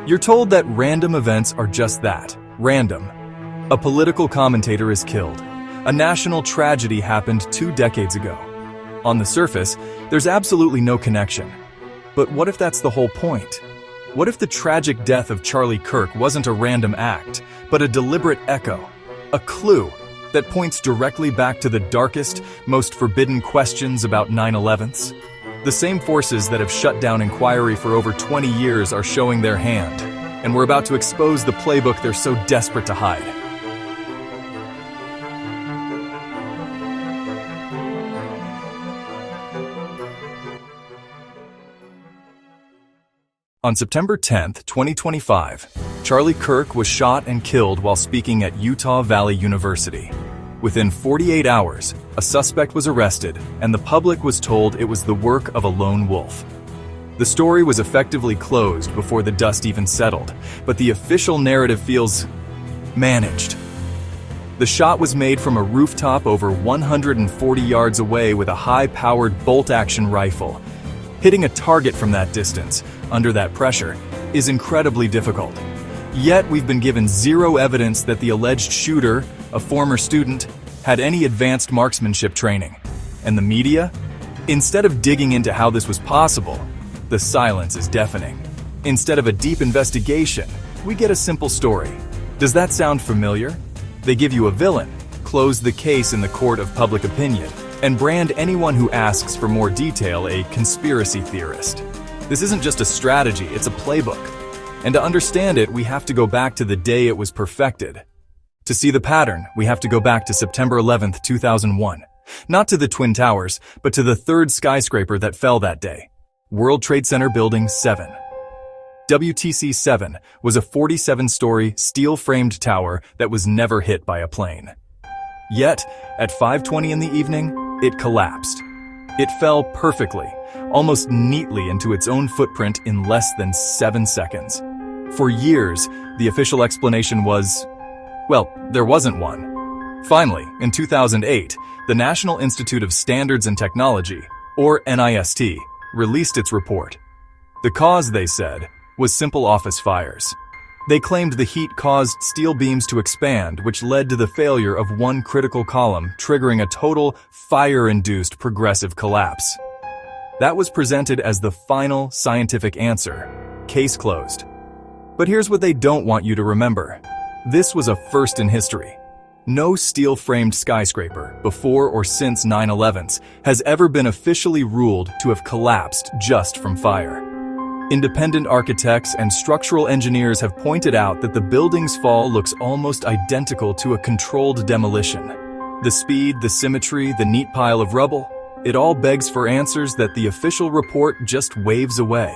You're told that random events are just that, random. A political commentator is killed. A national tragedy happened 2 decades ago. On the surface, there's absolutely no connection. But what if that's the whole point? What if the tragic death of Charlie Kirk wasn't a random act, but a deliberate echo, a clue that points directly back to the darkest, most forbidden questions about 9/11s? The same forces that have shut down inquiry for over 20 years are showing their hand, and we're about to expose the playbook they're so desperate to hide. On September 10, 2025, Charlie Kirk was shot and killed while speaking at Utah Valley University. Within 48 hours, a suspect was arrested, and the public was told it was the work of a lone wolf. The story was effectively closed before the dust even settled, but the official narrative feels managed. The shot was made from a rooftop over 140 yards away with a high-powered bolt-action rifle. Hitting a target from that distance, under that pressure, is incredibly difficult. Yet we've been given zero evidence that the alleged shooter, a former student, had any advanced marksmanship training. And the media? Instead of digging into how this was possible, the silence is deafening. Instead of a deep investigation, we get a simple story. Does that sound familiar? They give you a villain, close the case in the court of public opinion, and brand anyone who asks for more detail a conspiracy theorist. This isn't just a strategy, it's a playbook. And to understand it, we have to go back to the day it was perfected. To see the pattern, we have to go back to September 11th, 2001. Not to the Twin Towers, but to the third skyscraper that fell that day. World Trade Center Building 7. WTC 7 was a 47-story, steel-framed tower that was never hit by a plane. Yet, at 5:20 in the evening, it collapsed. It fell perfectly, almost neatly into its own footprint in less than 7 seconds. For years, the official explanation was, well, there wasn't one. Finally, in 2008, the National Institute of Standards and Technology, or NIST, released its report. The cause, they said, was simple office fires. They claimed the heat caused steel beams to expand, which led to the failure of one critical column, triggering a total fire-induced progressive collapse. That was presented as the final scientific answer. Case closed. But here's what they don't want you to remember. This was a first in history. No steel-framed skyscraper, before or since 9/11s, has ever been officially ruled to have collapsed just from fire. Independent architects and structural engineers have pointed out that the building's fall looks almost identical to a controlled demolition. The speed, the symmetry, the neat pile of rubble, it all begs for answers that the official report just waves away.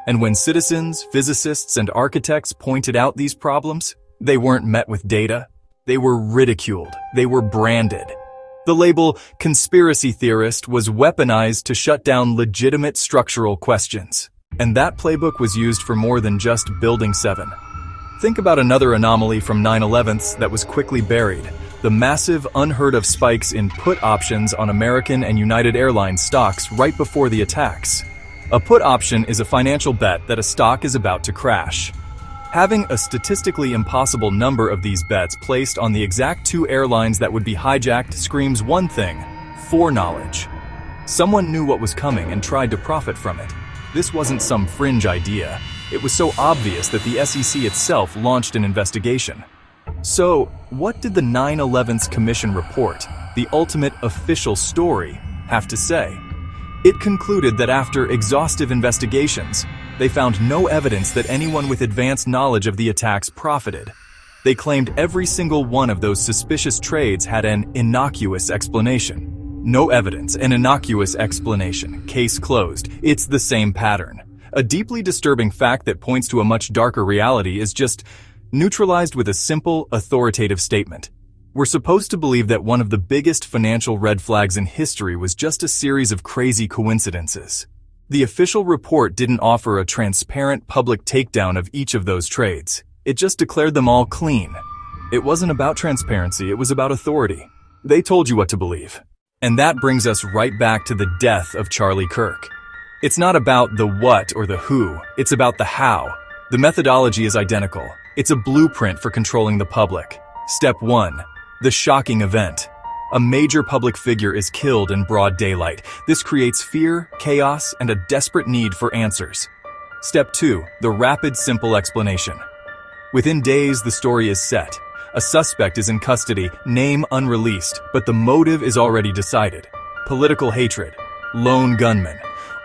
And when citizens, physicists, and architects pointed out these problems, they weren't met with data. They were ridiculed. They were branded. The label conspiracy theorist was weaponized to shut down legitimate structural questions. And that playbook was used for more than just Building 7. Think about another anomaly from 9/11s that was quickly buried: the massive, unheard-of spikes in put options on American and United Airlines stocks right before the attacks. A put option is a financial bet that a stock is about to crash. Having a statistically impossible number of these bets placed on the exact 2 airlines that would be hijacked screams one thing: foreknowledge. Someone knew what was coming and tried to profit from it. This wasn't some fringe idea. It was so obvious that the SEC itself launched an investigation. So, what did the 9/11's Commission report, the ultimate official story, have to say? It concluded that after exhaustive investigations, they found no evidence that anyone with advanced knowledge of the attacks profited. They claimed every single one of those suspicious trades had an innocuous explanation. No evidence, an innocuous explanation. Case closed. It's the same pattern. A deeply disturbing fact that points to a much darker reality is just neutralized with a simple, authoritative statement. We're supposed to believe that one of the biggest financial red flags in history was just a series of crazy coincidences. The official report didn't offer a transparent public takedown of each of those trades. It just declared them all clean. It wasn't about transparency, it was about authority. They told you what to believe. And that brings us right back to the death of Charlie Kirk. It's not about the what or the who, it's about the how. The methodology is identical. It's a blueprint for controlling the public. Step 1. The shocking event. A major public figure is killed in broad daylight. This creates fear, chaos, and a desperate need for answers. Step 2. The rapid, simple explanation. Within days, the story is set. A suspect is in custody, name unreleased, but the motive is already decided. Political hatred, lone gunman.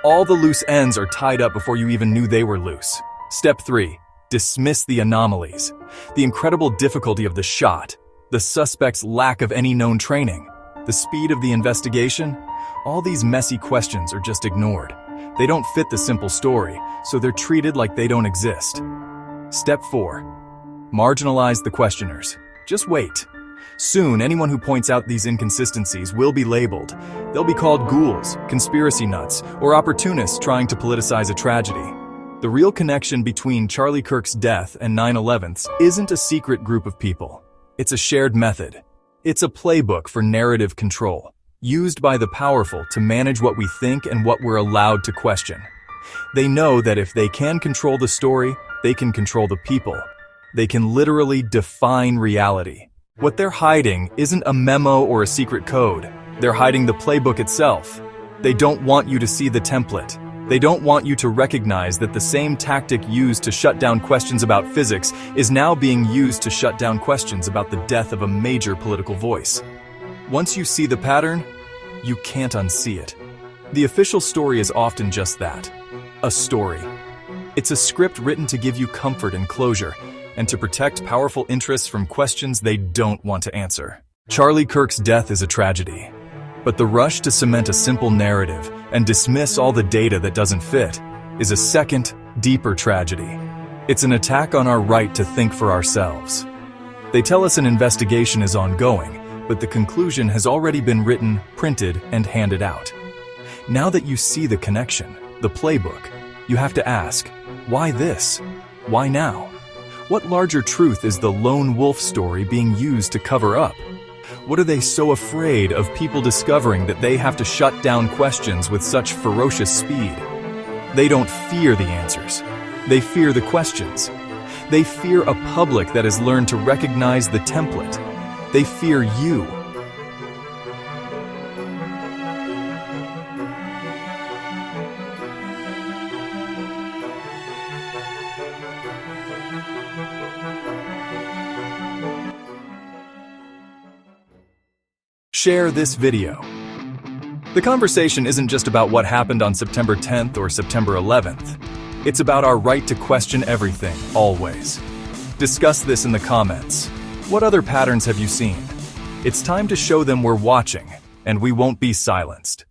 All the loose ends are tied up before you even knew they were loose. Step 3. Dismiss the anomalies. The incredible difficulty of the shot, the suspect's lack of any known training, the speed of the investigation, all these messy questions are just ignored. They don't fit the simple story, so they're treated like they don't exist. Step 4. Marginalize the questioners. Just wait. Soon, anyone who points out these inconsistencies will be labeled. They'll be called ghouls, conspiracy nuts, or opportunists trying to politicize a tragedy. The real connection between Charlie Kirk's death and 9/11's isn't a secret group of people. It's a shared method. It's a playbook for narrative control, used by the powerful to manage what we think and what we're allowed to question. They know that if they can control the story, they can control the people. They can literally define reality. What they're hiding isn't a memo or a secret code. They're hiding the playbook itself. They don't want you to see the template. They don't want you to recognize that the same tactic used to shut down questions about physics is now being used to shut down questions about the death of a major political voice. Once you see the pattern, you can't unsee it. The official story is often just that, a story. It's a script written to give you comfort and closure, and to protect powerful interests from questions they don't want to answer. Charlie Kirk's death is a tragedy, but the rush to cement a simple narrative and dismiss all the data that doesn't fit is a second, deeper tragedy. It's an attack on our right to think for ourselves. They tell us an investigation is ongoing, but the conclusion has already been written, printed, and handed out. Now that you see the connection, the playbook, you have to ask, why this? Why now? What larger truth is the lone wolf story being used to cover up? What are they so afraid of people discovering that they have to shut down questions with such ferocious speed? They don't fear the answers. They fear the questions. They fear a public that has learned to recognize the template. They fear you. Share this video. The conversation isn't just about what happened on September 10th or September 11th. It's about our right to question everything, always. Discuss this in the comments. What other patterns have you seen? It's time to show them we're watching, and we won't be silenced.